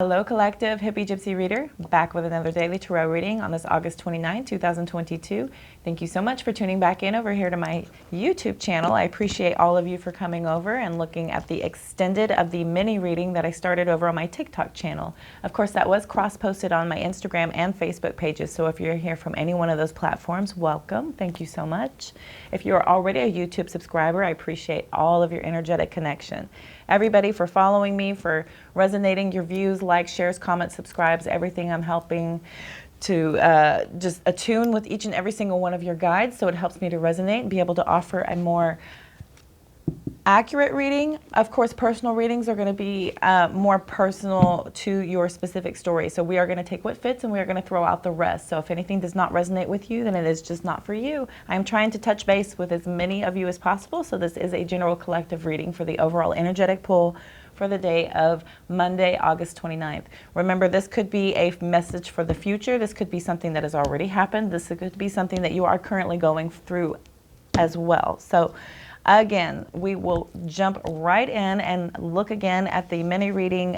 Hello Collective, Hippie Gypsy Reader, back with another daily tarot reading on this August 29, 2022. Thank you so much for tuning back in over here to my YouTube channel. I appreciate all of you for coming over and looking at the extended of the mini reading that I started over on my TikTok channel. Of course, that was cross-posted on my Instagram and Facebook pages, so if you're here from any one of those platforms, welcome. Thank you so much. If you're already a YouTube subscriber, I appreciate all of your energetic connection. Everybody for following me, for resonating your views, likes, shares, comments, subscribes, everything. I'm helping to just attune with each and every single one of your guides, so it helps me to resonate and be able to offer a more accurate reading. Of course, personal readings are going to be more personal to your specific story. So we are going to take what fits and we are going to throw out the rest. So if anything does not resonate with you, then it is just not for you. I'm trying to touch base with as many of you as possible. So this is a general collective reading for the overall energetic pull for the day of Monday, August 29th. Remember, this could be a message for the future. This could be something that has already happened. This could be something that you are currently going through as well. So again, we will jump right in and look again at the mini reading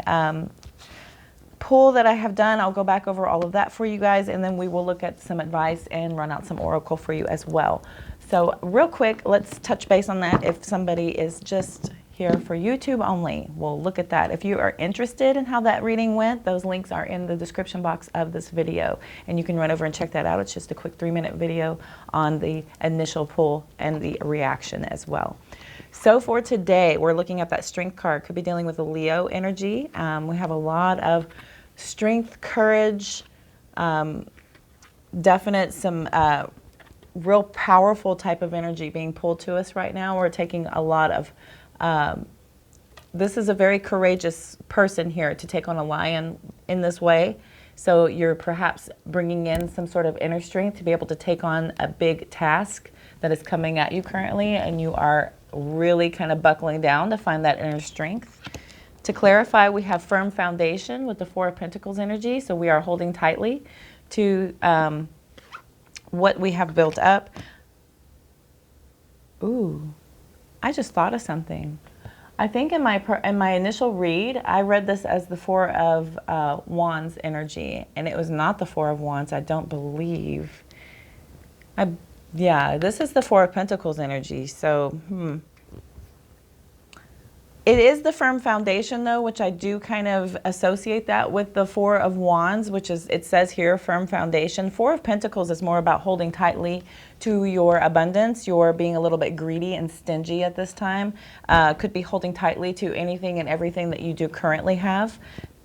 pull that I have done. I'll go back over all of that for you guys, and then we will look at some advice and run out some oracle for you as well. So real quick, let's touch base on that. If somebody is just here for YouTube only, we'll look at that. If you are interested in how that reading went, those links are in the description box of this video, and you can run over and check that out. It's just a quick 3-minute video on the initial pull and the reaction as well. So for today, we're looking at that strength card. Could be dealing with a Leo energy. We have a lot of strength, courage, definite some real powerful type of energy being pulled to us right now. We're taking a lot of this is a very courageous person here to take on a lion in this way. So you're perhaps bringing in some sort of inner strength to be able to take on a big task that is coming at you currently, and you are really kind of buckling down to find that inner strength. To clarify, we have firm foundation with the Four of Pentacles energy, so we are holding tightly to what we have built up. Ooh. I just thought of something. I think in my initial read, I read this as the Four of Wands energy, and it was not the Four of Wands, I don't believe. Yeah, this is the Four of Pentacles energy, so It is the firm foundation though, which I do kind of associate that with the Four of Wands, which is, it says here, firm foundation. Four of Pentacles is more about holding tightly to your abundance. You're being a little bit greedy and stingy at this time. Could be holding tightly to anything and everything that you do currently have.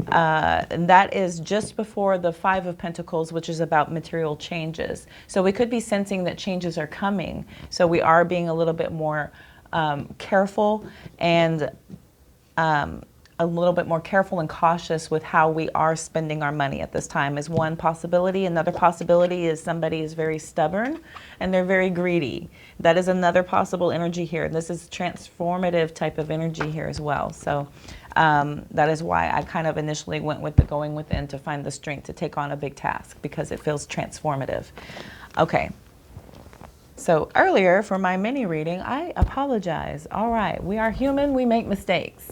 And that is just before the Five of Pentacles, which is about material changes. So we could be sensing that changes are coming. So we are being a little bit more careful and a little bit more careful and cautious with how we are spending our money at this time is one possibility. Another possibility is somebody is very stubborn and they're very greedy. That is another possible energy here. This is transformative type of energy here as well. So that is why I kind of initially went with the going within to find the strength to take on a big task, because it feels transformative. Okay. So earlier for my mini reading, I apologize. All right, we are human, we make mistakes.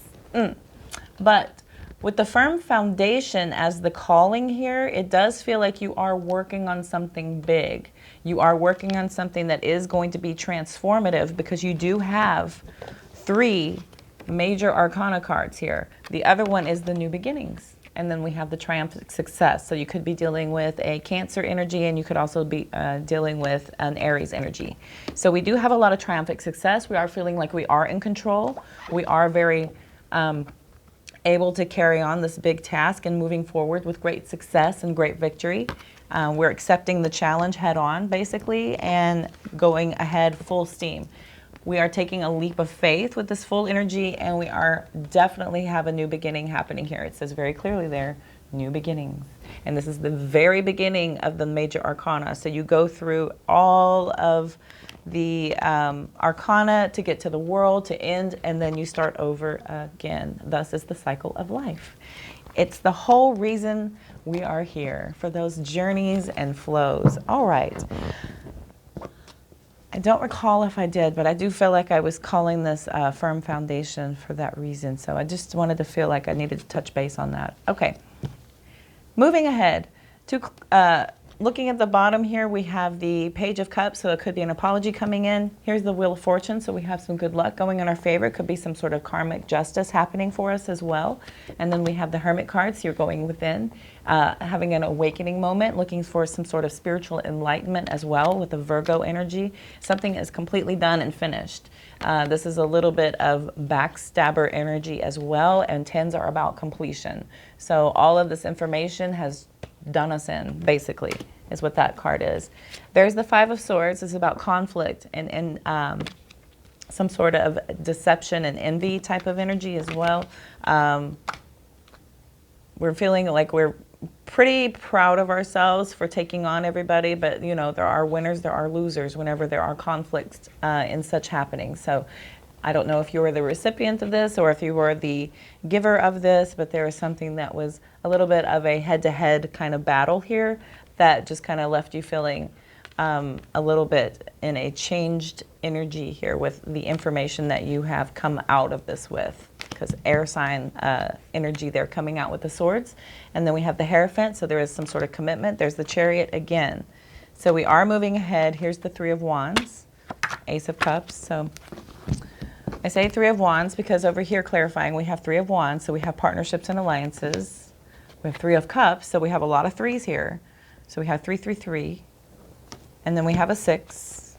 But with the firm foundation as the calling here, it does feel like you are working on something big. You are working on something that is going to be transformative, because you do have 3 major arcana cards here. The other one is the new beginnings. And then we have the triumphant success. So you could be dealing with a Cancer energy, and you could also be dealing with an Aries energy. So we do have a lot of triumphant success. We are feeling like we are in control. We are very able to carry on this big task and moving forward with great success and great victory. We're accepting the challenge head on, basically, and going ahead full steam. We are taking a leap of faith with this full energy, and we are definitely have a new beginning happening here. It says very clearly there, new beginnings. And this is the very beginning of the major arcana. So you go through all of the arcana to get to the world, to end, and then you start over again. Thus is the cycle of life. It's the whole reason we are here, for those journeys and flows. All right. I don't recall if I did, but I do feel like I was calling this firm foundation for that reason. So I just wanted to feel like I needed to touch base on that. Okay. Moving ahead to looking at the bottom here, we have the Page of Cups, so it could be an apology coming in. Here's the Wheel of Fortune, so we have some good luck going in our favor. It could be some sort of karmic justice happening for us as well. And then we have the Hermit card, so you're going within, having an awakening moment, looking for some sort of spiritual enlightenment as well with the Virgo energy. Something is completely done and finished. This is a little bit of backstabber energy as well, and 10s are about completion. So all of this information has done us in, basically, is what that card is. There's the Five of Swords. It's about conflict and some sort of deception and envy type of energy as well. We're feeling like we're pretty proud of ourselves for taking on everybody, but you know, there are winners, there are losers whenever there are conflicts in such happenings. So I don't know if you were the recipient of this or if you were the giver of this, but there was something that was a little bit of a head-to-head kind of battle here that just kind of left you feeling a little bit in a changed energy here with the information that you have come out of this with, because air sign energy there coming out with the swords. And then we have the Hierophant, so there is some sort of commitment. There's the Chariot again. So we are moving ahead. Here's the Three of Wands, Ace of Cups. So I say Three of Wands because over here clarifying, we have Three of Wands, so we have partnerships and alliances. We have Three of Cups, so we have a lot of threes here. So we have 3, 3, 3. And then we have a 6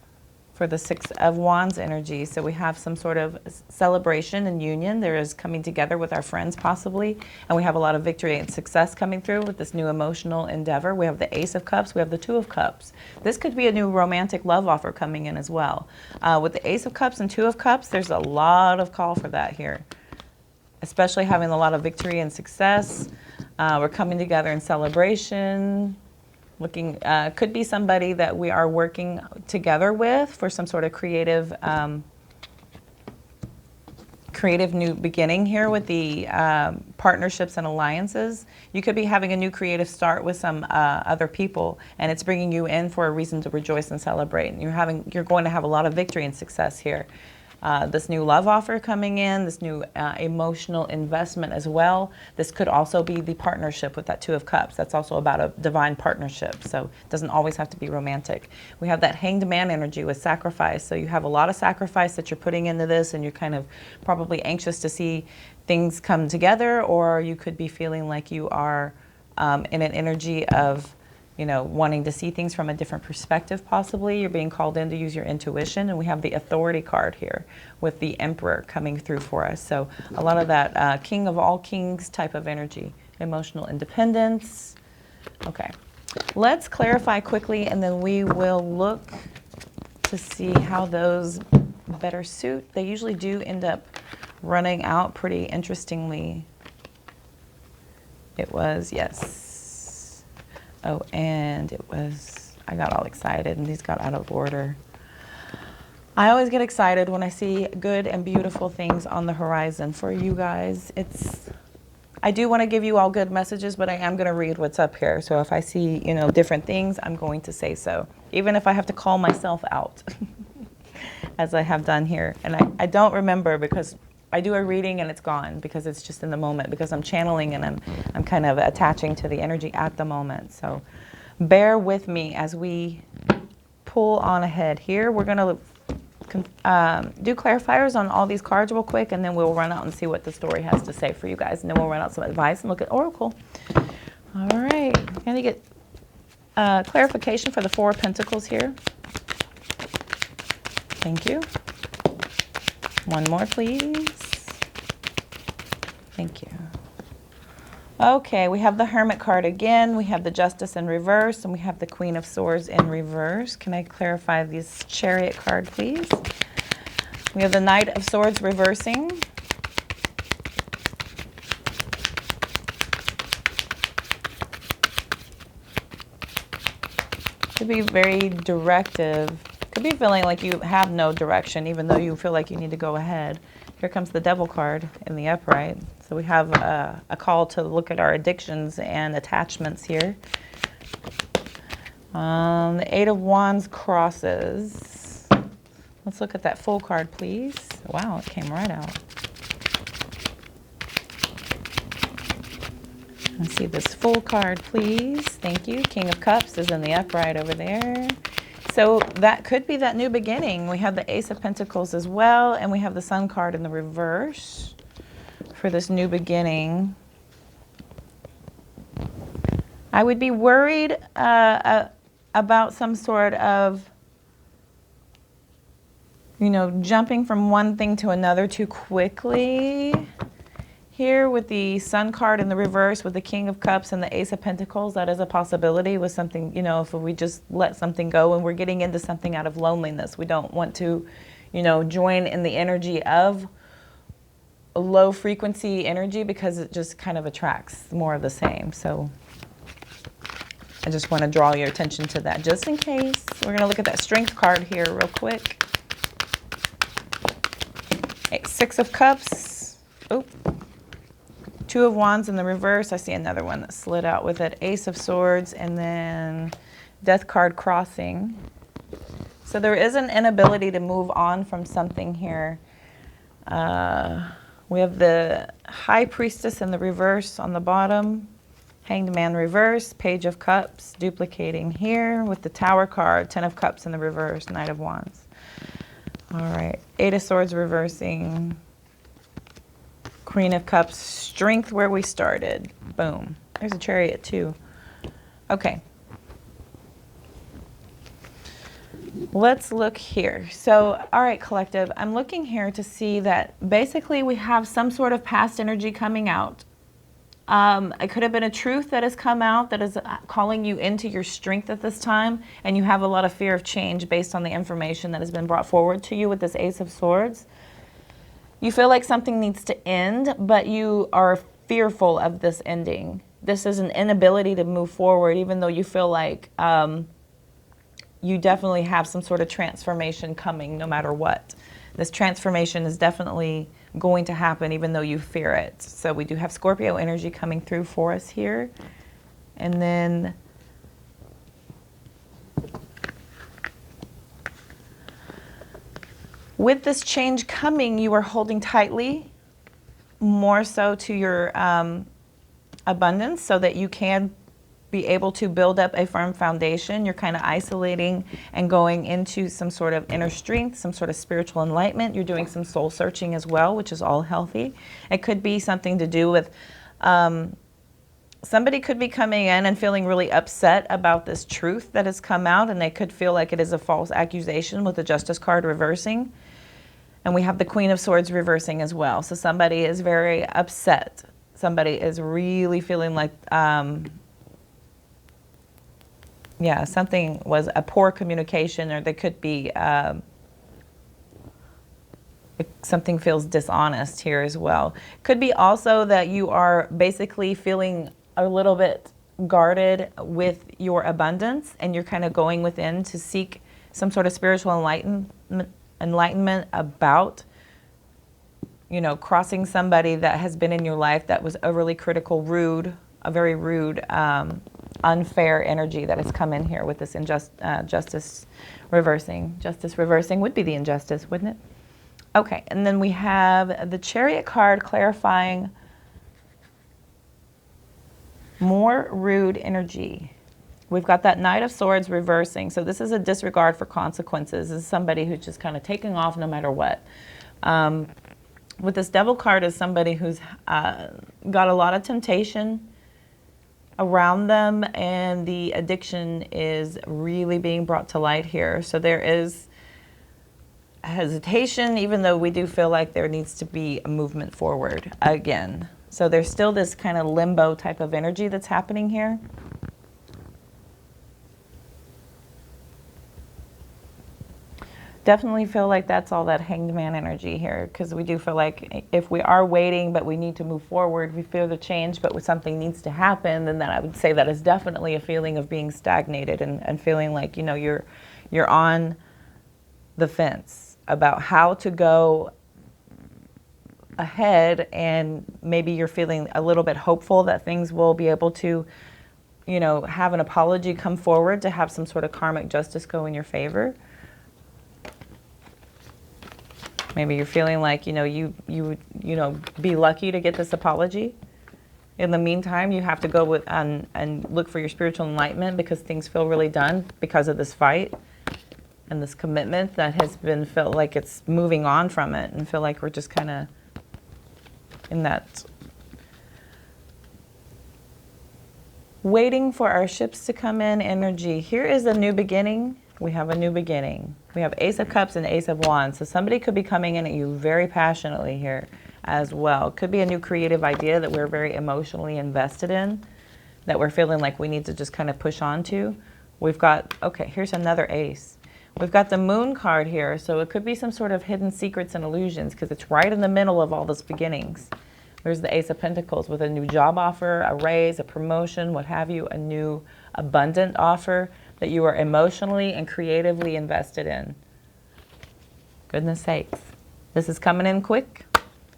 for the Six of Wands energy. So we have some sort of celebration and union. There is coming together with our friends possibly. And we have a lot of victory and success coming through with this new emotional endeavor. We have the Ace of Cups. We have the Two of Cups. This could be a new romantic love offer coming in as well. With the Ace of Cups and Two of Cups, there's a lot of call for that here, especially having a lot of victory and success. We're coming together in celebration. Looking, could be somebody that we are working together with for some sort of creative new beginning here with the partnerships and alliances. You could be having a new creative start with some other people, and it's bringing you in for a reason to rejoice and celebrate. And you're going to have a lot of victory and success here. This new love offer coming in, this new emotional investment as well. This could also be the partnership with that Two of Cups. That's also about a divine partnership, so it doesn't always have to be romantic. We have that Hanged Man energy with sacrifice. So you have a lot of sacrifice that you're putting into this, and you're kind of probably anxious to see things come together, or you could be feeling like you are in an energy of, you know, wanting to see things from a different perspective possibly. You're being called in to use your intuition. And we have the Authority card here with the Emperor coming through for us. So a lot of that King of all kings type of energy, emotional independence. Okay, let's clarify quickly and then we will look to see how those better suit. They usually do end up running out pretty interestingly. It was, yes. Oh, and it was, I got all excited and these got out of order. I always get excited when I see good and beautiful things on the horizon for you guys. I do want to give you all good messages, but I am going to read what's up here. So if I see, you know, different things, I'm going to say so. Even if I have to call myself out, as I have done here. And I don't remember because I do a reading and it's gone because it's just in the moment, because I'm channeling and I'm kind of attaching to the energy at the moment. So bear with me as we pull on ahead here. We're going to do clarifiers on all these cards real quick, and then we'll run out and see what the story has to say for you guys. And then we'll run out some advice and look at Oracle. All right. I'm going to get clarification for the Four of Pentacles here. Thank you. One more, please. Thank you. Okay, we have the Hermit card again. We have the Justice in reverse, and we have the Queen of Swords in reverse. Can I clarify this Chariot card, please? We have the Knight of Swords reversing. Could be very directive. Could be feeling like you have no direction, even though you feel like you need to go ahead. Here comes the Devil card in the upright. So we have a call to look at our addictions and attachments here. The Eight of Wands crosses. Let's look at that full card, please. Wow, it came right out. Let's see this full card, please. Thank you. King of Cups is in the upright over there. So that could be that new beginning. We have the Ace of Pentacles as well, and we have the Sun card in the reverse for this new beginning. I would be worried about some sort of, you know, jumping from one thing to another too quickly. Here with the Sun card in the reverse with the King of Cups and the Ace of Pentacles, that is a possibility with something, you know, if we just let something go and we're getting into something out of loneliness. We don't want to, you know, join in the energy of low frequency energy because it just kind of attracts more of the same. So I just want to draw your attention to that just in case. We're going to look at that Strength card here real quick. Six of Cups. Oop. Two of Wands in the reverse. I see another one that slid out with it. Ace of Swords and then Death card crossing. So there is an inability to move on from something here. We have the High Priestess in the reverse on the bottom. Hanged Man reverse. Page of Cups duplicating here with the Tower card. 10 of Cups in the reverse. Knight of Wands. All right. Eight of Swords reversing. Queen of Cups, Strength where we started. Boom. There's a Chariot too. Okay. Let's look here. So, all right, collective, I'm looking here to see that basically we have some sort of past energy coming out. It could have been a truth that has come out that is calling you into your strength at this time, and you have a lot of fear of change based on the information that has been brought forward to you with this Ace of Swords. You feel like something needs to end, but you are fearful of this ending. This is an inability to move forward, even though you feel like you definitely have some sort of transformation coming no matter what. This transformation is definitely going to happen even though you fear it. So we do have Scorpio energy coming through for us here. And then with this change coming, you are holding tightly more so to your abundance so that you can be able to build up a firm foundation. You're kind of isolating and going into some sort of inner strength, some sort of spiritual enlightenment. You're doing some soul searching as well, which is all healthy. It could be something to do with somebody could be coming in and feeling really upset about this truth that has come out, and they could feel like it is a false accusation with the Justice card reversing. And we have the Queen of Swords reversing as well. So somebody is very upset. Somebody is really feeling like yeah, something was a poor communication, or there could be something feels dishonest here as well. Could be also that you are basically feeling a little bit guarded with your abundance, and you're kind of going within to seek some sort of spiritual enlightenment about, you know, crossing somebody that has been in your life that was overly critical, rude, a very rude, unfair energy that has come in here with this justice reversing. Justice reversing would be the injustice, wouldn't it? Okay, and then we have the Chariot card clarifying more rude energy. We've got that Knight of Swords reversing. So this is a disregard for consequences. This is somebody who's just kind of taking off no matter what. With this Devil card is somebody who's got a lot of temptation around them, and the addiction is really being brought to light here. So there is hesitation, even though we do feel like there needs to be a movement forward again. So there's still this kind of limbo type of energy that's happening here. Definitely feel like that's all that Hanged Man energy here, because we do feel like if we are waiting but we need to move forward, we feel the change but something needs to happen, then that I would say that is definitely a feeling of being stagnated and feeling like, you know, you're on the fence about how to go ahead, and maybe you're feeling a little bit hopeful that things will be able to, you know, have an apology come forward to have some sort of karmic justice go in your favor. Maybe you're feeling like, you know, you would, you know, be lucky to get this apology. In the meantime, you have to go with and look for your spiritual enlightenment because things feel really done because of this fight and this commitment that has been felt like it's moving on from it, and feel like we're just kind of in that waiting for our ships to come in energy. Here is a new beginning. We have a new beginning. We have Ace of Cups and Ace of Wands. So somebody could be coming in at you very passionately here as well. Could be a new creative idea that we're very emotionally invested in, that we're feeling like we need to just kind of push on to. We've got, okay, here's another ace. We've got the Moon card here, so it could be some sort of hidden secrets and illusions because it's right in the middle of all those beginnings. There's the Ace of Pentacles with a new job offer, a raise, a promotion, what have you, a new abundant offer that you are emotionally and creatively invested in. Goodness sakes. This is coming in quick.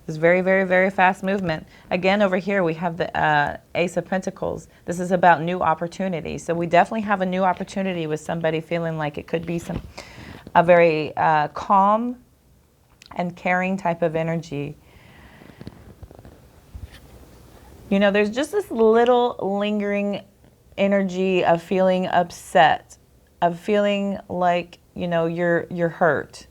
It's very, very, very fast movement. Again, over here, we have the Ace of Pentacles. This is about new opportunities. So we definitely have a new opportunity with somebody feeling like it could be a very calm and caring type of energy. You know, there's just this little lingering energy of feeling upset, of feeling like, you know, you're hurt.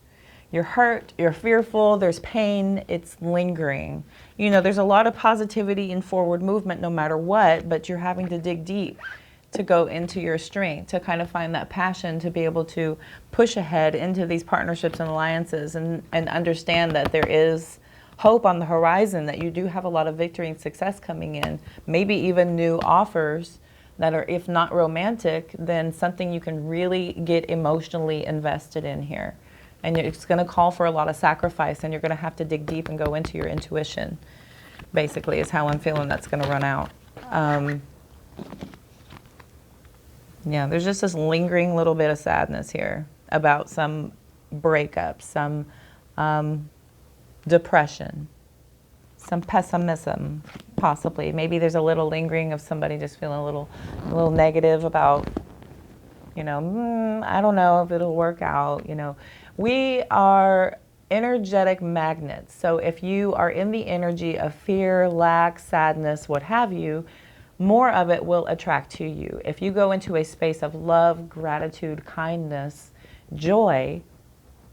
You're hurt, you're fearful, there's pain, it's lingering. You know, there's a lot of positivity and forward movement no matter what, but you're having to dig deep to go into your strength, to kind of find that passion to be able to push ahead into these partnerships and alliances and understand that there is hope on the horizon, that you do have a lot of victory and success coming in, maybe even new offers that are, if not romantic, then something you can really get emotionally invested in here. And it's going to call for a lot of sacrifice, and you're going to have to dig deep and go into your intuition, basically, is how I'm feeling that's going to run out. Yeah, there's just this lingering little bit of sadness here about some breakup, some depression, some pessimism, possibly. Maybe there's a little lingering of somebody just feeling a little negative about, you know, I don't know if it'll work out, you know. We are energetic magnets. So if you are in the energy of fear, lack, sadness, what have you, more of it will attract to you. If you go into a space of love, gratitude, kindness, joy,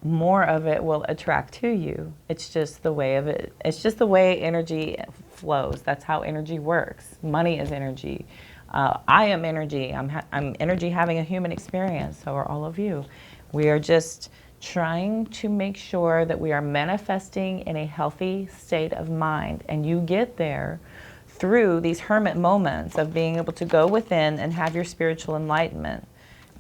more of it will attract to you. It's just the way of it. It's just the way energy flows. That's how energy works. Money is energy. I am energy. I'm energy having a human experience. So are all of you. We are just trying to make sure that we are manifesting in a healthy state of mind. And you get there through these hermit moments of being able to go within and have your spiritual enlightenment,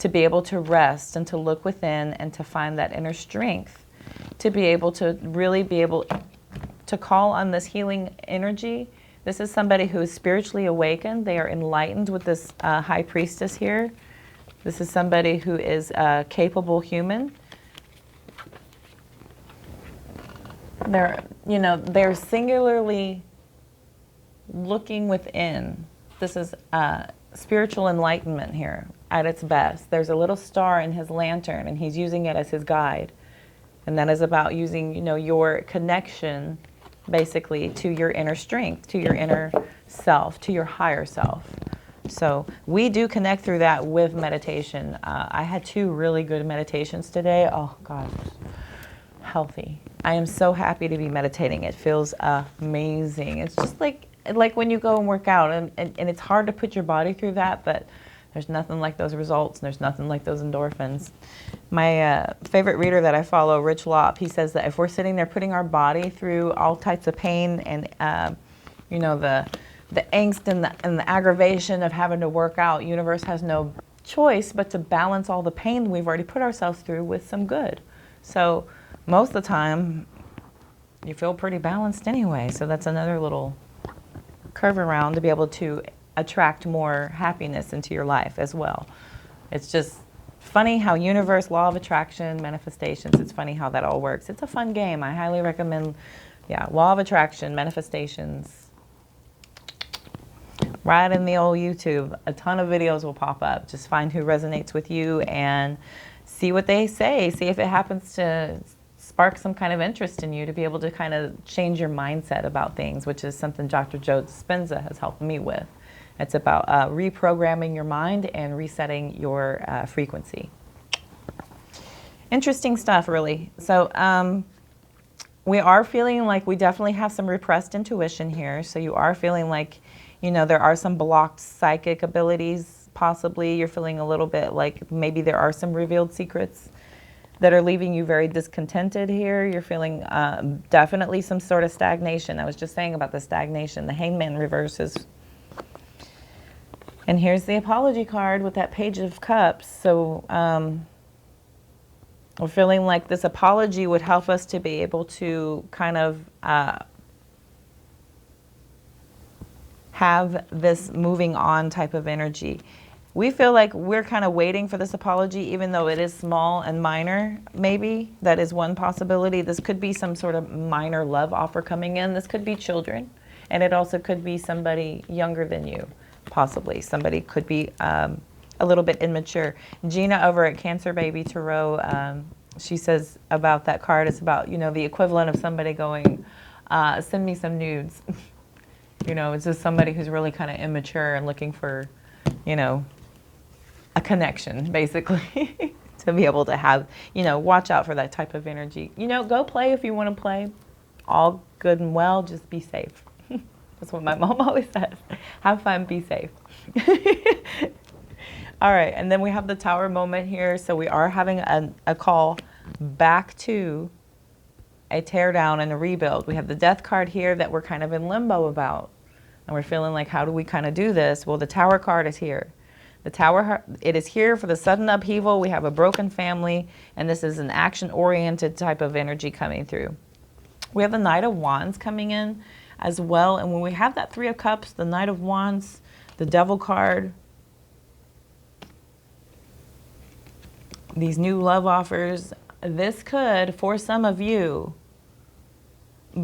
to be able to rest and to look within and to find that inner strength, to be able to really be able to call on this healing energy. This is somebody who is spiritually awakened. They are enlightened with this high priestess here. This is somebody who is a capable human. They're singularly looking within. This is spiritual enlightenment here at its best. There's a little star in his lantern, and he's using it as his guide. And that is about using, you know, your connection, basically, to your inner strength, to your inner self, to your higher self. So we do connect through that with meditation. I had 2 really good meditations today. Oh, God, healthy. I am so happy to be meditating. It feels amazing. It's just like when you go and work out, and it's hard to put your body through that, but there's nothing like those results, and there's nothing like those endorphins. My favorite reader that I follow, Rich Lopp, he says that if we're sitting there putting our body through all types of pain and, you know, the angst and the aggravation of having to work out, universe has no choice but to balance all the pain we've already put ourselves through with some good. So most of the time, you feel pretty balanced anyway. So that's another little curve around to be able to attract more happiness into your life as well. It's just funny how universe, law of attraction, manifestations, it's funny how that all works. It's a fun game. I highly recommend, law of attraction, manifestations. Right in the old YouTube, a ton of videos will pop up. Just find who resonates with you and see what they say. See if it happens to spark some kind of interest in you to be able to kind of change your mindset about things, which is something Dr. Joe Dispenza has helped me with. It's about reprogramming your mind and resetting your frequency. Interesting stuff, really. So we are feeling like we definitely have some repressed intuition here. So you are feeling like, you know, there are some blocked psychic abilities, possibly. You're feeling a little bit like maybe there are some revealed secrets that are leaving you very discontented here. You're feeling definitely some sort of stagnation. I was just saying about the stagnation. The Hangman reverses. And here's the apology card with that Page of Cups. So we're feeling like this apology would help us to be able to kind of have this moving on type of energy. We feel like we're kind of waiting for this apology, even though it is small and minor, maybe. That is one possibility. This could be some sort of minor love offer coming in. This could be children, and it also could be somebody younger than you, possibly. Somebody could be a little bit immature. Gina over at Cancer Baby Tarot, she says about that card, it's about, you know, the equivalent of somebody going, send me some nudes. You know, it's just somebody who's really kind of immature and looking for, you know, a connection, basically, to be able to have, you know, watch out for that type of energy. You know, go play if you want to play. All good and well, just be safe. That's what my mom always says. Have fun, be safe. All right, and then we have the Tower moment here. So we are having a call back to a teardown and a rebuild. We have the Death card here that we're kind of in limbo about. And we're feeling like, how do we kind of do this? Well, the Tower card is here. The Tower, it is here for the sudden upheaval. We have a broken family, and this is an action-oriented type of energy coming through. We have the Knight of Wands coming in as well. And when we have that Three of Cups, the Knight of Wands, the Devil card, these new love offers, this could, for some of you,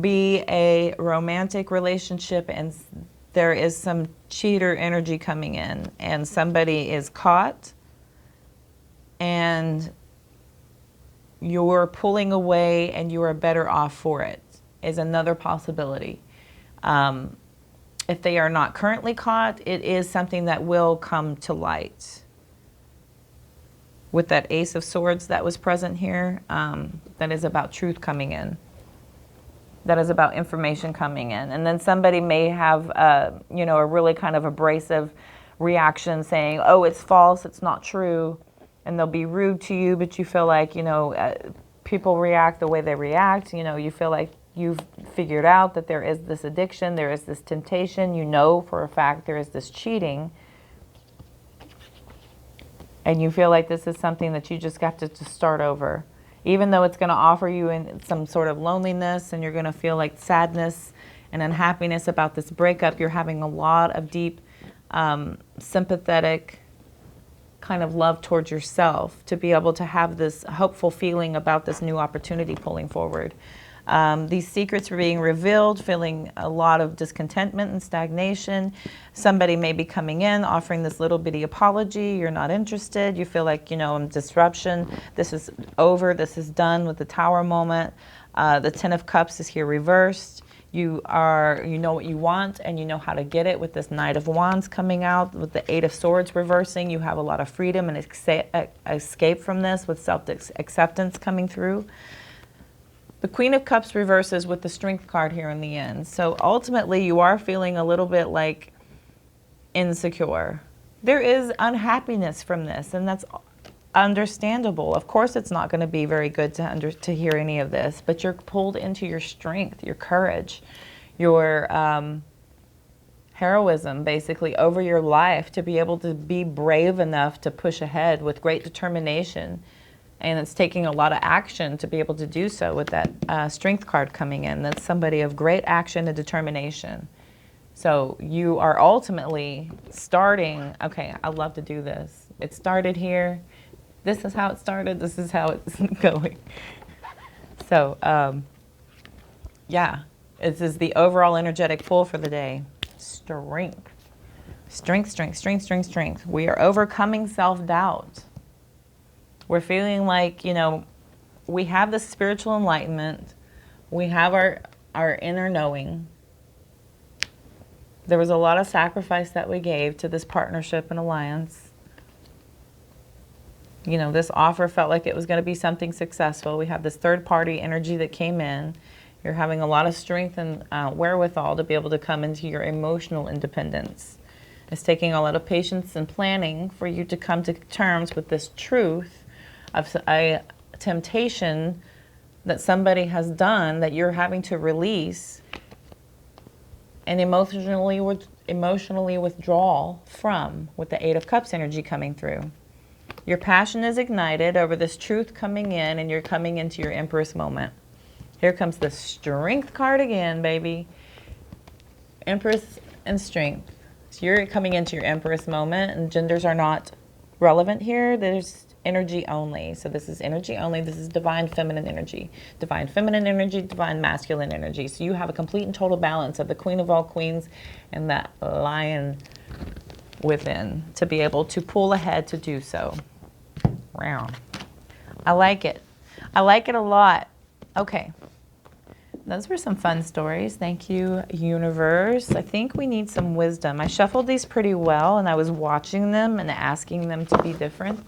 be a romantic relationship, and there is some cheater energy coming in, and somebody is caught and you're pulling away and you are better off for it, is another possibility. If they are not currently caught, it is something that will come to light. With that Ace of Swords that was present here, that is about truth coming in. That is about information coming in. And then somebody may have, you know, a really kind of abrasive reaction saying, oh, it's false, it's not true. And they'll be rude to you, but you feel like, you know, people react the way they react. You know, you feel like you've figured out that there is this addiction, there is this temptation. You know for a fact there is this cheating. And you feel like this is something that you just got to start over. Even though it's going to offer you in some sort of loneliness, and you're going to feel like sadness and unhappiness about this breakup, you're having a lot of deep, sympathetic kind of love towards yourself to be able to have this hopeful feeling about this new opportunity pulling forward. These secrets are being revealed, feeling a lot of discontentment and stagnation. Somebody may be coming in, offering this little bitty apology. You're not interested. You feel like, you know, disruption. This is over. This is done with the Tower moment. The Ten of Cups is here reversed. You know what you want, and you know how to get it with this Knight of Wands coming out, with the Eight of Swords reversing. You have a lot of freedom and escape from this, with self-acceptance coming through. The Queen of Cups reverses with the Strength card here in the end. So ultimately, you are feeling a little bit like insecure. There is unhappiness from this, and that's understandable. Of course, it's not going to be very good to hear any of this, but you're pulled into your strength, your courage, your heroism, basically, over your life, to be able to be brave enough to push ahead with great determination. And it's taking a lot of action to be able to do so with that Strength card coming in. That's somebody of great action and determination. So you are ultimately starting, okay, I love to do this. It started here. This is how it started. This is how it's going. So, yeah, this is the overall energetic pull for the day. Strength. Strength, strength, strength, strength, strength. We are overcoming self-doubt. We're feeling like, you know, we have the spiritual enlightenment. We have our inner knowing. There was a lot of sacrifice that we gave to this partnership and alliance. You know, this offer felt like it was going to be something successful. We have this third party energy that came in. You're having a lot of strength and wherewithal to be able to come into your emotional independence. It's taking a lot of patience and planning for you to come to terms with this truth of a temptation that somebody has done that you're having to release and emotionally withdraw from, with the Eight of Cups energy coming through. Your passion is ignited over this truth coming in, and you're coming into your Empress moment. Here comes the Strength card again, baby. Empress and Strength. So you're coming into your Empress moment, and genders are not relevant here. There's energy only. So this is energy only. This is divine feminine energy. Divine feminine energy, divine masculine energy. So you have a complete and total balance of the Queen of all queens and that lion within to be able to pull ahead to do so. Wow. I like it. I like it a lot. Okay. Those were some fun stories. Thank you, universe. I think we need some wisdom. I shuffled these pretty well, and I was watching them and asking them to be different.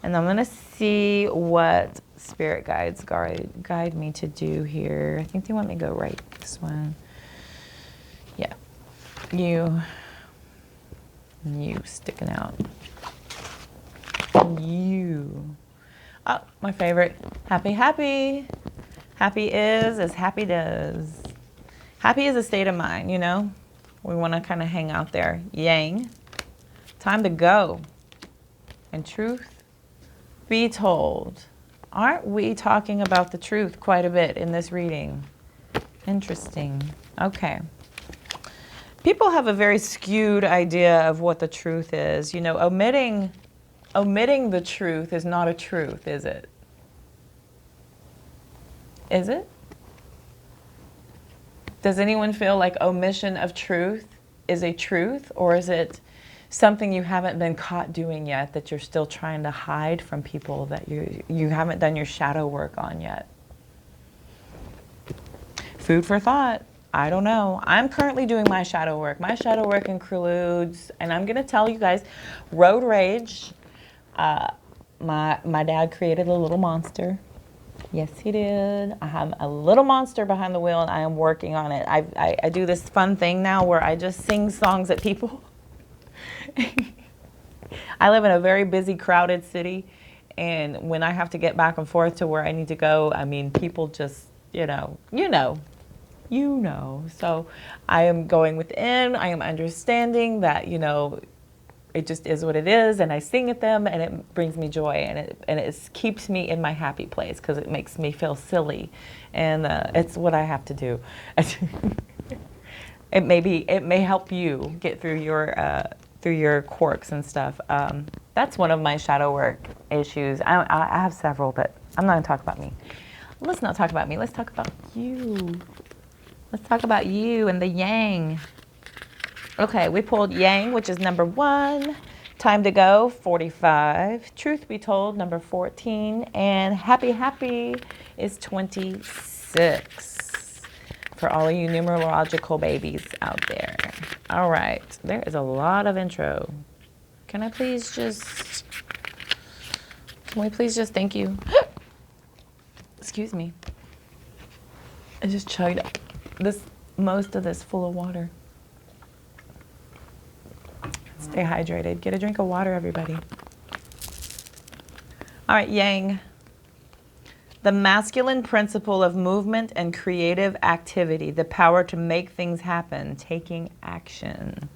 And I'm going to see what spirit guides guide me to do here. I think they want me to go right this one. Yeah. You sticking out. You. Oh, my favorite. Happy, happy. Happy is as happy does. Happy is a state of mind, you know? We want to kind of hang out there. Yang. Time to go. And truth be told. Aren't we talking about the truth quite a bit in this reading? Interesting. Okay. People have a very skewed idea of what the truth is. You know, omitting the truth is not a truth, is it? Is it? Does anyone feel like omission of truth is a truth, or is it something you haven't been caught doing yet that you're still trying to hide from people that you haven't done your shadow work on yet? Food for thought. I don't know. I'm currently doing my shadow work. My shadow work includes, and I'm going to tell you guys, road rage. My dad created a little monster. Yes, he did. I have a little monster behind the wheel, and I am working on it. I do this fun thing now where I just sing songs at people. I live in a very busy, crowded city, and when I have to get back and forth to where I need to go, I mean, people just, you know. So I am going within. I am understanding that, you know, it just is what it is, and I sing at them, and it brings me joy, and it keeps me in my happy place because it makes me feel silly, and it's what I have to do. It may help you get through your quirks and stuff. That's one of my shadow work issues. I have several, but I'm not going to talk about me. Let's not talk about me. Let's talk about you. Let's talk about you and the yang. Okay, we pulled Yang, which is number 1. Time to go, 45. Truth be told, number 14. And happy, happy is 26. For all of you numerological babies out there. All right, there is a lot of intro. Can we please just thank you? Excuse me. I just chugged most of this full of water. Stay hydrated. Get a drink of water, everybody. All right, Yang. The masculine principle of movement and creative activity, the power to make things happen, taking action.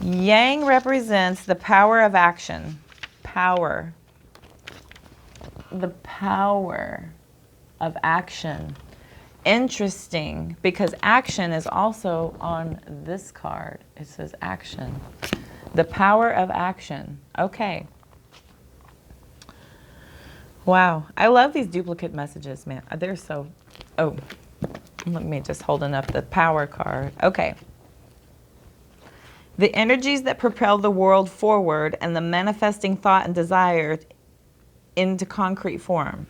Yang represents the power of action. Power. The power of action. Interesting, because action is also on this card. It says action. The power of action. Okay. Wow. I love these duplicate messages, man. They're so... Oh, let me just holding up the power card. Okay. The energies that propel the world forward and the manifesting thought and desire into concrete form.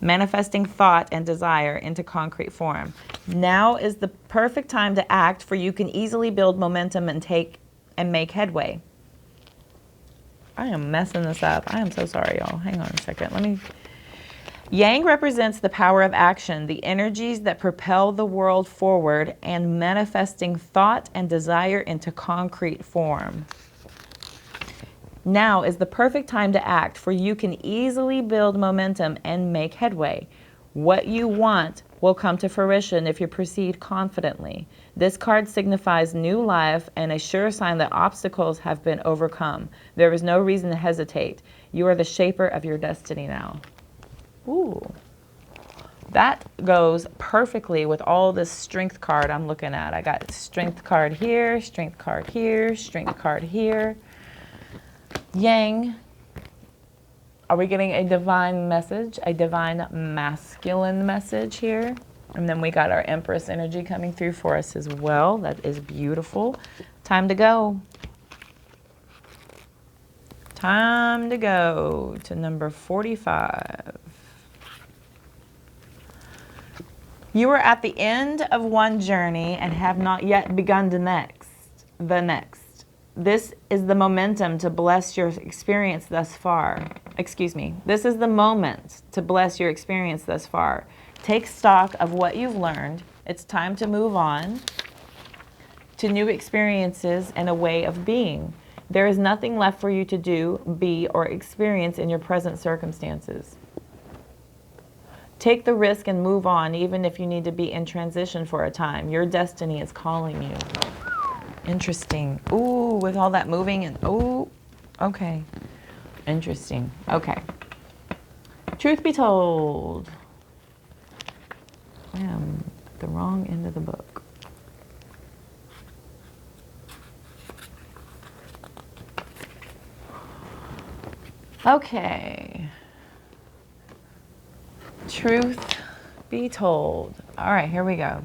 Manifesting thought and desire into concrete form. Now is the perfect time to act, for you can easily build momentum and make headway. I am messing this up. I am so sorry, y'all. Hang on a second. Yang represents the power of action, the energies that propel the world forward, and manifesting thought and desire into concrete form. Now is the perfect time to act, for you can easily build momentum and make headway. What you want will come to fruition if you proceed confidently. This card signifies new life and a sure sign that obstacles have been overcome. There is no reason to hesitate. You are the shaper of your destiny now. Ooh. That goes perfectly with all this strength card I'm looking at. I got strength card here, strength card here, strength card here. Yang, are we getting a divine message, a divine masculine message here? And then we got our Empress energy coming through for us as well. That is beautiful. Time to go. Time to go to number 45. You are at the end of one journey and have not yet begun the next. This is the momentum to bless your experience thus far. This is the moment to bless your experience thus far. Take stock of what you've learned. It's time to move on to new experiences and a way of being. There is nothing left for you to do, be, or experience in your present circumstances. Take the risk and move on, even if you need to be in transition for a time. Your destiny is calling you. Interesting. Ooh, with all that moving and ooh, okay. Interesting. Okay. Truth be told, I am at the wrong end of the book. Okay. Truth be told. All right, here we go.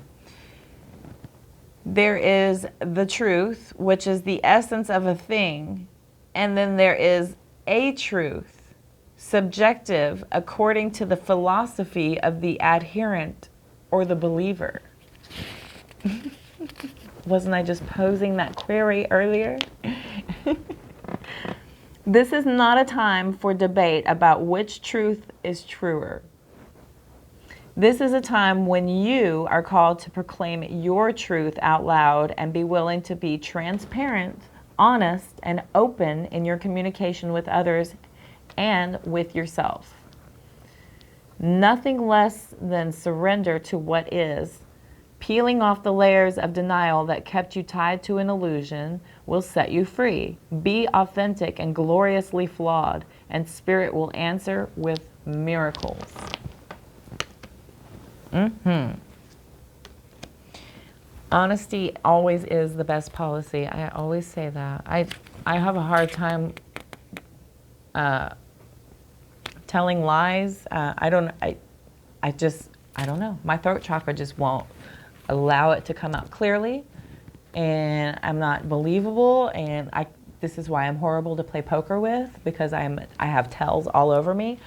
There is the truth, which is the essence of a thing, and then there is a truth, subjective according to the philosophy of the adherent or the believer. Wasn't I just posing that query earlier? This is not a time for debate about which truth is truer. This is a time when you are called to proclaim your truth out loud and be willing to be transparent, honest, and open in your communication with others and with yourself. Nothing less than surrender to what is. Peeling off the layers of denial that kept you tied to an illusion will set you free. Be authentic and gloriously flawed, and Spirit will answer with miracles. Honesty always is the best policy. I always say that. I have a hard time telling lies. I don't know. My throat chakra just won't allow it to come out clearly, and I'm not believable, and this is why I'm horrible to play poker with, because I have tells all over me.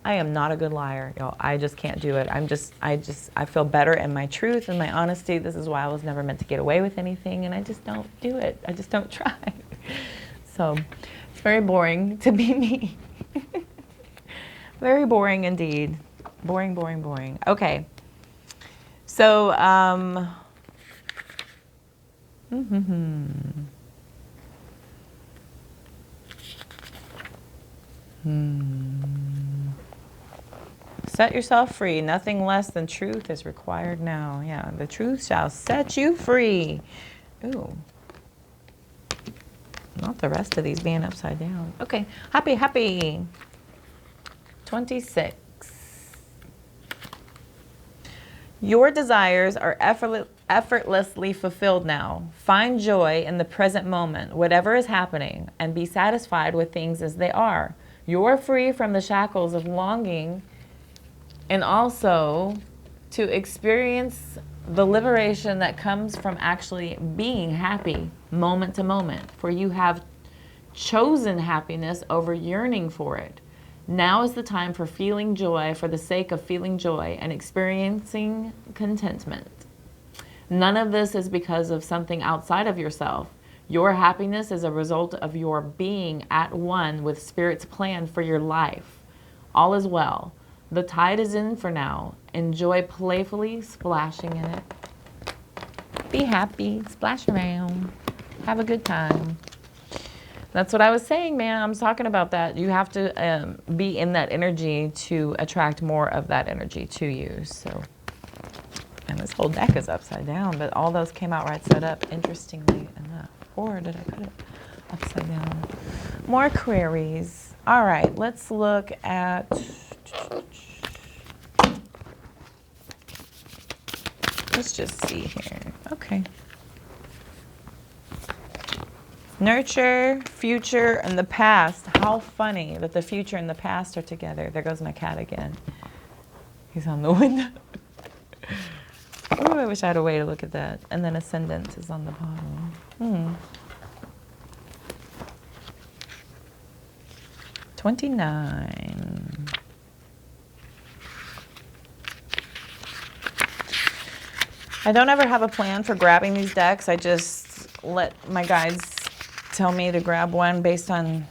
I am not a good liar, y'all. I just can't do it. I feel better in my truth and my honesty. This is why I was never meant to get away with anything, and I just don't do it. I just don't try. So it's very boring to be me. Very boring indeed. Boring, boring, boring. Okay. So, Set yourself free. Nothing less than truth is required now. Yeah, the truth shall set you free. Ooh. Not the rest of these being upside down. Okay, happy. 26. Your desires are effortlessly fulfilled now. Find joy in the present moment, whatever is happening, and be satisfied with things as they are. You're free from the shackles of longing, and also to experience the liberation that comes from actually being happy moment to moment. For you have chosen happiness over yearning for it. Now is the time for feeling joy for the sake of feeling joy and experiencing contentment. None of this is because of something outside of yourself. Your happiness is a result of your being at one with Spirit's plan for your life. All is well. The tide is in for now. Enjoy playfully splashing in it. Be happy, splash around, have a good time. That's what I was saying, man. I'm talking about that. You have to be in that energy to attract more of that energy to you. So, and this whole deck is upside down, but all those came out right side up, interestingly enough. Or did I put it upside down? More queries. All right, let's look at... Let's just see here. Okay. Nurture, future, and the past. How funny that the future and the past are together. There goes my cat again. He's on the window. Oh, I wish I had a way to look at that. And then ascendant is on the bottom. 29. I don't ever have a plan for grabbing these decks. I just let my guides tell me to grab one based on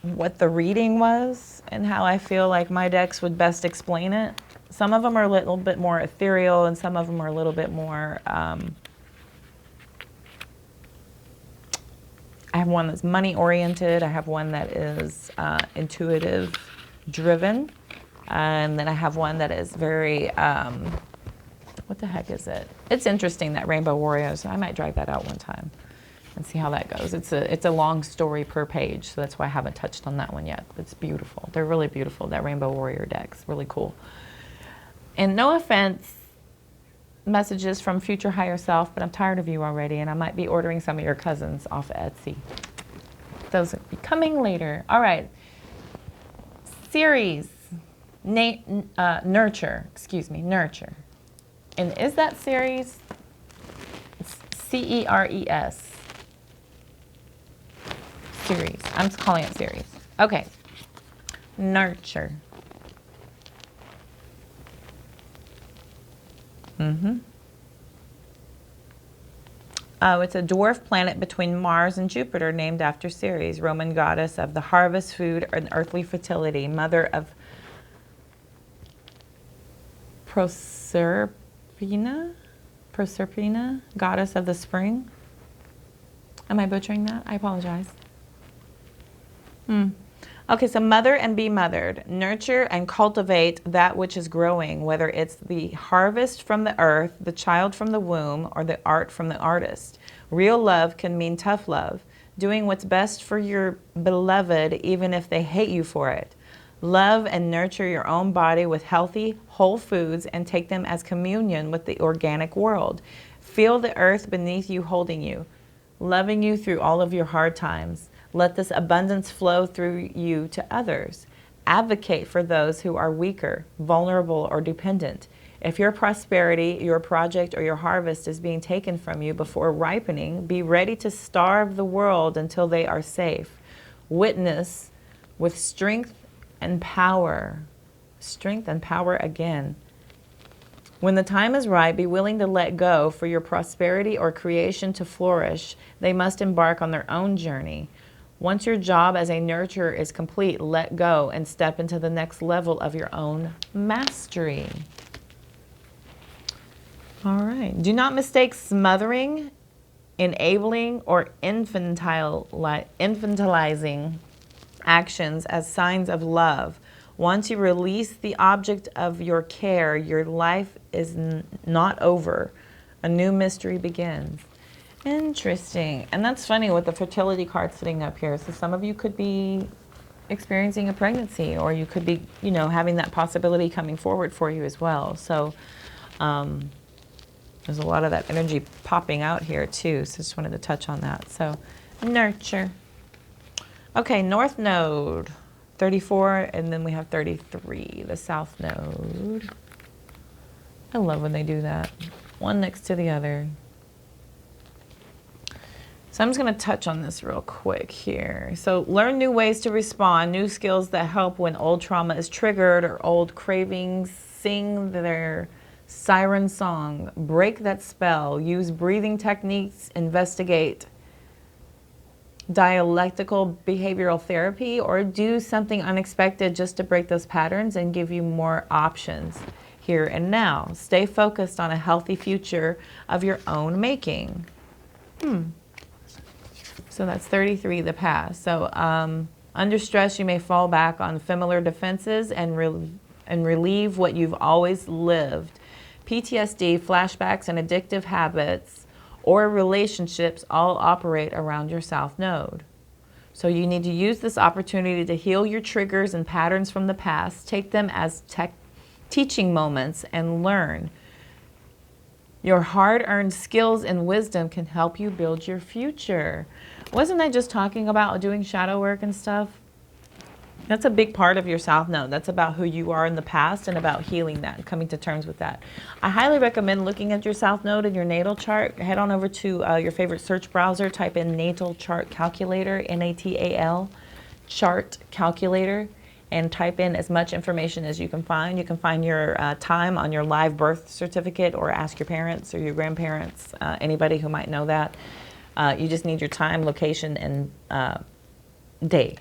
what the reading was and how I feel like my decks would best explain it. Some of them are a little bit more ethereal and some of them are a little bit more, I have one that's money oriented. I have one that is intuitive driven. And then I have one that is very, what the heck is it? It's interesting, that Rainbow Warrior, so I might drag that out one time and see how that goes. It's a long story per page, so that's why I haven't touched on that one yet. It's beautiful. They're really beautiful, that Rainbow Warrior deck's really cool. And no offense, messages from future higher self, but I'm tired of you already, and I might be ordering some of your cousins off of Etsy. Those will be coming later. All right. Series. Nurture. Excuse me. Nurture. And is that series? It's C-E-R-E-S. Series. I'm just calling it series. Okay. Nurture. Oh, it's a dwarf planet between Mars and Jupiter named after Ceres, Roman goddess of the harvest, food, and earthly fertility, mother of Proserpina, goddess of the spring. Am I butchering that? I apologize. Okay, so mother and be mothered. Nurture and cultivate that which is growing, whether it's the harvest from the earth, the child from the womb, or the art from the artist. Real love can mean tough love, doing what's best for your beloved even if they hate you for it. Love and nurture your own body with healthy, whole foods and take them as communion with the organic world. Feel the earth beneath you holding you, loving you through all of your hard times. Let this abundance flow through you to others. Advocate for those who are weaker, vulnerable, or dependent. If your prosperity, your project, or your harvest is being taken from you before ripening, be ready to starve the world until they are safe. Witness with strength and power. Strength and power again. When the time is right, be willing to let go for your prosperity or creation to flourish. They must embark on their own journey. Once your job as a nurturer is complete, let go and step into the next level of your own mastery. All right. Do not mistake smothering, enabling, or infantilizing actions as signs of love. Once you release the object of your care, your life is not over. A new mystery begins. Interesting. And that's funny with the fertility card sitting up here. So some of you could be experiencing a pregnancy, or you could be, you know, having that possibility coming forward for you as well. So there's a lot of that energy popping out here too. So just wanted to touch on that. So nurture. Okay, North Node, 34, and then we have 33, the South Node. I love when they do that. One next to the other. So I'm just going to touch on this real quick here. So learn new ways to respond, new skills that help when old trauma is triggered or old cravings. Sing their siren song. Break that spell. Use breathing techniques. Investigate dialectical behavioral therapy, or do something unexpected just to break those patterns and give you more options here and now. Stay focused on a healthy future of your own making. So that's 33, the past. So under stress, you may fall back on familiar defenses and relieve what you've always lived. PTSD, flashbacks, and addictive habits or relationships all operate around your South Node. So you need to use this opportunity to heal your triggers and patterns from the past. Take them as teaching moments and learn. Your hard-earned skills and wisdom can help you build your future. Wasn't I just talking about doing shadow work and stuff? That's a big part of your South Node. That's about who you are in the past and about healing that and coming to terms with that. I highly recommend looking at your South Node and your natal chart. Head on over to your favorite search browser, type in natal chart calculator, N-A-T-A-L, chart calculator, and type in as much information as you can find. You can find your time on your live birth certificate, or ask your parents or your grandparents, anybody who might know that. You just need your time, location, and day.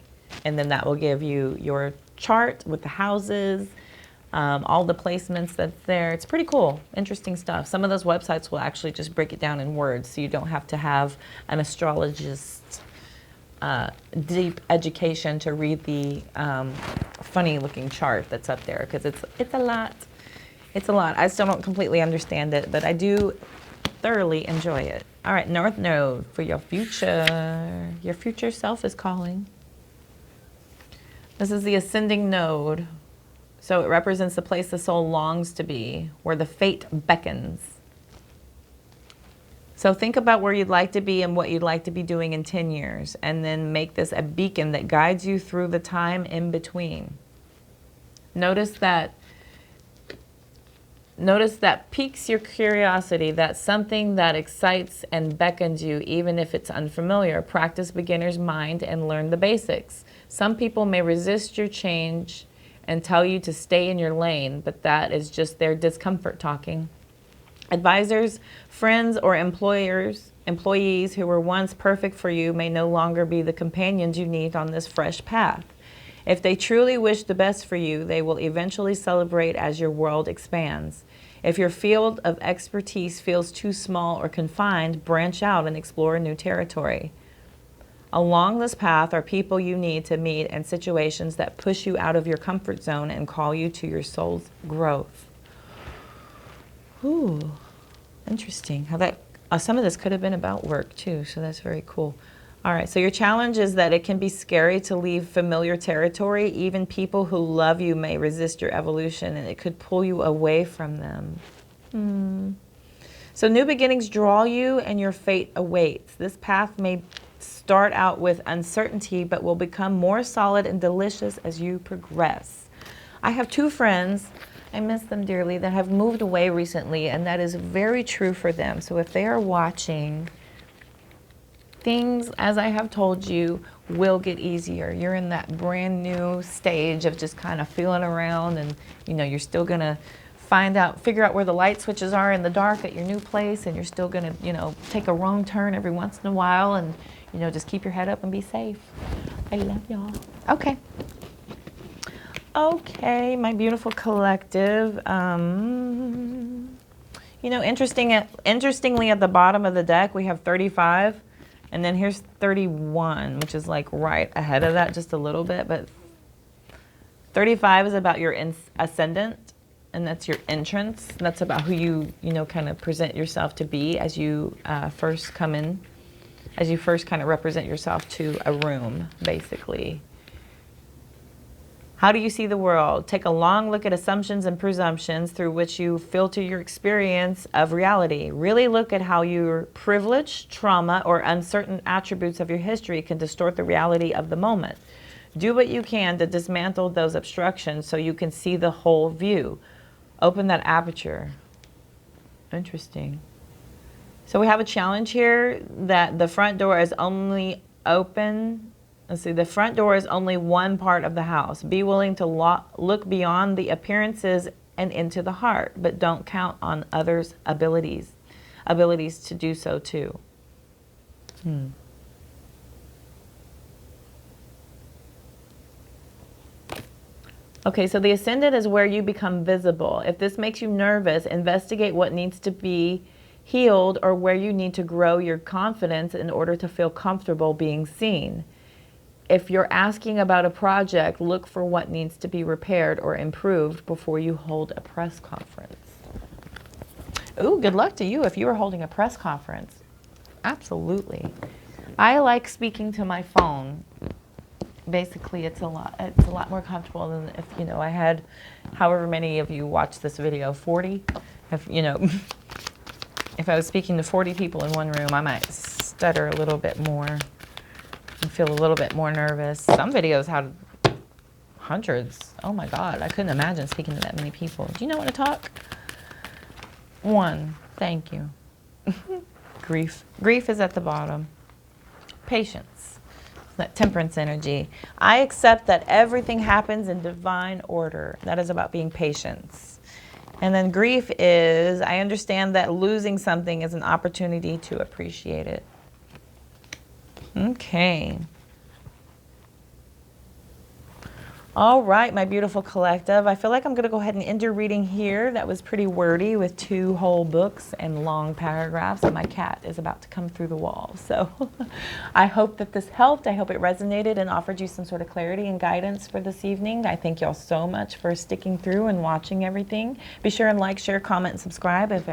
And then that will give you your chart with the houses, all the placements that's there. It's pretty cool, interesting stuff. Some of those websites will actually just break it down in words, so you don't have to have an astrologist's deep education to read the funny looking chart that's up there, because it's a lot. It's a lot. I still don't completely understand it, but I do thoroughly enjoy it. All right, North Node for your future. Your future self is calling. This is the ascending node. So it represents the place the soul longs to be, where the fate beckons. So think about where you'd like to be and what you'd like to be doing in 10 years, and then make this a beacon that guides you through the time in between. Notice that piques your curiosity. That's something that excites and beckons you, even if it's unfamiliar. Practice beginner's mind and learn the basics. Some people may resist your change and tell you to stay in your lane, but that is just their discomfort talking. Advisors, friends, or employees who were once perfect for you may no longer be the companions you need on this fresh path. If they truly wish the best for you, they will eventually celebrate as your world expands. If your field of expertise feels too small or confined, branch out and explore new territory. Along this path are people you need to meet and situations that push you out of your comfort zone and call you to your soul's growth. Ooh, interesting. How that some of this could have been about work too, so that's very cool. All right, so your challenge is that it can be scary to leave familiar territory. Even people who love you may resist your evolution, and it could pull you away from them. So new beginnings draw you, and your fate awaits. This path may start out with uncertainty, but will become more solid and delicious as you progress. I have two friends, I miss them dearly, that have moved away recently, and that is very true for them. So if they are watching, things, as I have told you, will get easier. You're in that brand new stage of just kind of feeling around, and you're still gonna figure out where the light switches are in the dark at your new place, and you're still gonna, take a wrong turn every once in a while, and just keep your head up and be safe. I love y'all. Okay, my beautiful collective. Interestingly, at the bottom of the deck, we have 35. And then here's 31, which is like right ahead of that just a little bit. But 35 is about your ascendant, and that's your entrance. And that's about who you, kind of present yourself to be as you first come in, as you first kind of represent yourself to a room, basically. How do you see the world? Take a long look at assumptions and presumptions through which you filter your experience of reality. Really look at how your privilege, trauma, or uncertain attributes of your history can distort the reality of the moment. Do what you can to dismantle those obstructions so you can see the whole view. Open that aperture. Interesting. So we have a challenge here that the front door is only open. Let's see, the front door is only one part of the house. Be willing to look beyond the appearances and into the heart, but don't count on others' abilities to do so too. Okay, so the ascendant is where you become visible. If this makes you nervous, investigate what needs to be healed or where you need to grow your confidence in order to feel comfortable being seen. If you're asking about a project, look for what needs to be repaired or improved before you hold a press conference. Ooh, good luck to you if you are holding a press conference. Absolutely. I like speaking to my phone. Basically, it's a lot more comfortable than if, you know, I had however many of you watch this video, 40. If, you know, if I was speaking to 40 people in one room, I might stutter a little bit more and feel a little bit more nervous. Some videos had hundreds. Oh my God, I couldn't imagine speaking to that many people. Do you know when to talk? One, thank you. Grief. Grief is at the bottom. Patience. That temperance energy. I accept that everything happens in divine order. That is about being patient. And then grief is, I understand that losing something is an opportunity to appreciate it. Okay. All right, my beautiful collective. I feel like I'm going to go ahead and end your reading here. That was pretty wordy with 2 whole books and long paragraphs, and my cat is about to come through the wall. So I hope that this helped. I hope it resonated and offered you some sort of clarity and guidance for this evening. I thank y'all so much for sticking through and watching everything. Be sure and like, share, comment, and subscribe. If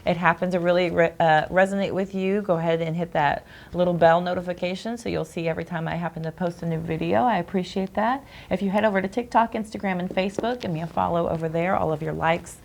it happened to really resonate with you, go ahead and hit that little bell notification so you'll see every time I happen to post a new video. I appreciate that. If you head over to TikTok, Instagram, and Facebook, give me a follow over there. All of your likes,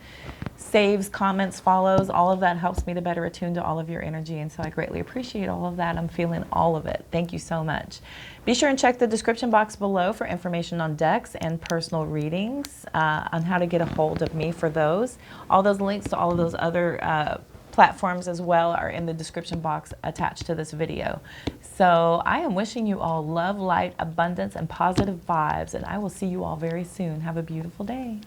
saves, comments, follows, all of that helps me to better attune to all of your energy, and so I greatly appreciate all of that. I'm feeling all of it. Thank you so much. Be sure and check the description box below for information on decks and personal readings, on how to get a hold of me for those. All those links to all of those other platforms as well are in the description box attached to this video. So I am wishing you all love, light, abundance, and positive vibes, and I will see you all very soon. Have a beautiful day.